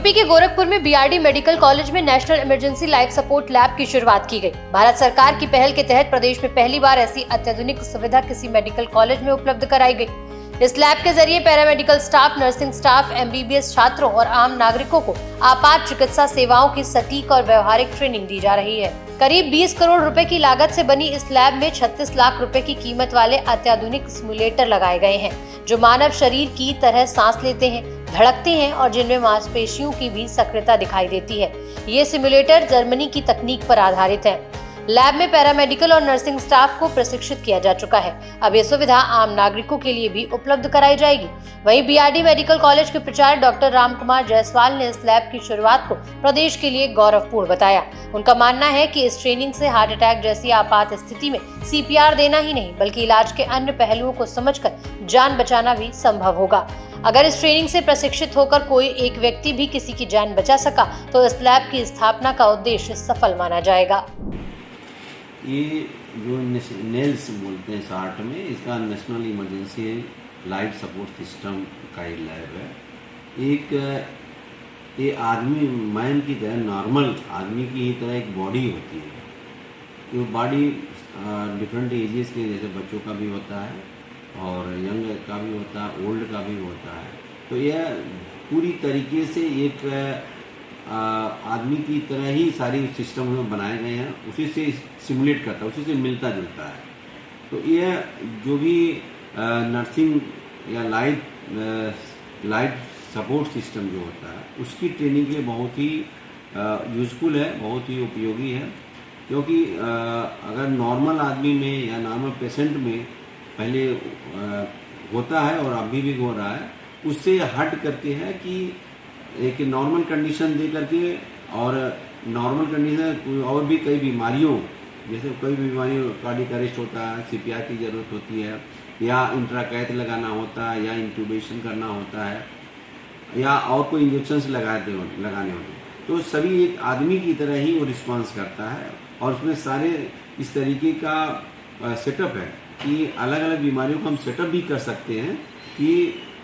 UP के गोरखपुर में BRD medical college में national emergency life support lab की शुरुआत की गई। भारत सरकार की पहल के तहत प्रदेश में पहली बार ऐसी अत्याधुनिक सुविधा किसी मेडिकल कॉलेज में उपलब्ध कराई गई। इस लैब के जरिए paramedical staff, nursing staff, MBBS छात्रों और आम नागरिकों को आपात चिकित्सा सेवाओं की सटीक और व्यवहारिक ट्रेनिंग दी जा रही है। करीब 20 करोड़ रुपए की लागत से बनी इस लैब में 36 लाख रुपए की कीमत वाले अत्याधुनिक सिमुलेटर लगाए गए हैं, जो मानव शरीर की तरह सांस लेते हैं, धड़कते हैं और जिनमें मांसपेशियों की भी सक्रियता दिखाई देती है। ये सिमुलेटर जर्मनी की तकनीक पर आधारित है। लैब में पैरामेडिकल और नर्सिंग स्टाफ को प्रशिक्षित किया जा चुका है। अब ये सुविधा आम नागरिकों के लिए भी उपलब्ध कराई जाएगी। वहीं बीआरडी मेडिकल कॉलेज के प्राचार्य डॉक्टर रामकुमार जायसवाल ने इस लैब की शुरुआत को प्रदेश के लिए गौरवपूर्ण बताया। उनका मानना है कि इस ट्रेनिंग से हार्ट अटैक जैसी आपात स्थिति में सीपीआर देना ही नहीं, बल्कि इलाज के अन्य पहलुओं को समझकर जान बचाना भी संभव होगा। अगर इस ट्रेनिंग से प्रशिक्षित होकर कोई एक व्यक्ति भी किसी की जान बचा सका, तो इस लैब की स्थापना का उद्देश्य सफल माना जाएगा। ये जो नेल्स बोलते हैं शॉर्ट में, इसका national emergency life support system का एक लैब है। ये आदमी मैन की तरह, नॉर्मल आदमी की ही तरह एक बॉडी होती है। ये बॉडी डिफरेंट एजेस के, जैसे बच्चों का भी होता है और यंग का भी होता है, ओल्ड का भी होता है। तो यह पूरी तरीके से एक आदमी की तरह ही सारी सिस्टम में बनाए गए हैं, उसी से सिमुलेट करता है, उसी से मिलता जुलता है। तो यह जो भी नर्सिंग या लाइफ सपोर्ट सिस्टम जो होता है, उसकी ट्रेनिंग के लिए बहुत ही यूज़फुल है, बहुत ही उपयोगी है। क्योंकि अगर नॉर्मल आदमी में या नॉर्मल पेशेंट में पहले होता है और अभी भी हो रहा है, उससे हट करके है कि एक नॉर्मल कंडीशन दे करके, और नॉर्मल कंडीशन और भी कई बीमारियों, जैसे कोई बीमारियों कार्डियक अरेस्ट होता है, सीपीआर की ज़रूरत होती है, या इंट्राकैथ लगाना होता है, या इंट्यूबेशन करना होता है, या और कोई इंजेक्शंस लगाने होते हैं, तो सभी एक आदमी की तरह ही वो रिस्पॉन्स करता है। और उसमें सारे इस तरीके का सेटअप है कि अलग अलग बीमारियों को हम सेटअप भी कर सकते हैं, कि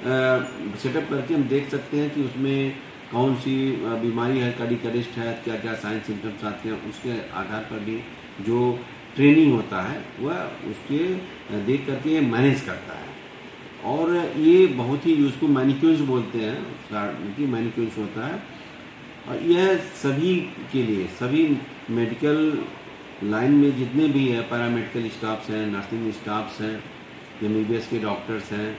सेटअप करके हम देख सकते हैं कि उसमें कौन सी बीमारी है, कार्डियक अरेस्ट है, क्या क्या साइन सिम्टम्स आते हैं, उसके आधार पर भी जो ट्रेनिंग होता है वह उसके देख करके मैनेज करता है। और ये बहुत ही, उसको मैनिक्यूर्स बोलते हैं, कि मैनिक्यूर्स होता है। और यह सभी के लिए, सभी मेडिकल लाइन में जितने भी है, पैरामेडिकल स्टाफ्स हैं, नर्सिंग स्टाफ्स हैं, एमबीबीएस के डॉक्टर्स हैं,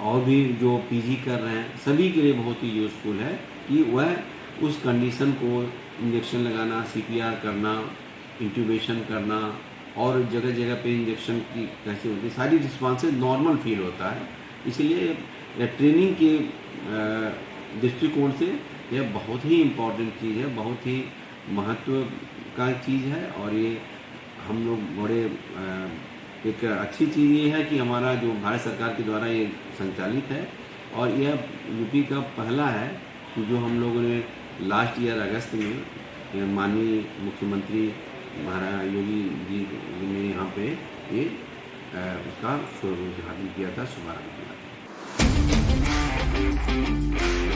और भी जो पीजी कर रहे हैं, सभी के लिए बहुत ही यूज़फुल है कि वह उस कंडीशन को इंजेक्शन लगाना, सीपीआर करना, इंट्यूबेशन करना, और जगह जगह पे इंजेक्शन की कैसे होती है, सारी रिस्पॉन्सेज नॉर्मल फील होता है। इसलिए ट्रेनिंग के दृष्टिकोण से यह बहुत ही इम्पोर्टेंट चीज़ है, बहुत ही महत्व का चीज़ है। और ये हम लोग बड़े एक अच्छी चीज़ ये है कि हमारा जो भारत सरकार के द्वारा ये संचालित है, और यह यूपी का पहला है कि जो हम लोगों ने लास्ट ईयर अगस्त में माननीय मुख्यमंत्री महाराज योगी जी ने यहाँ पे ये उसका उद्घाटन किया था, शुभारंभ किया था।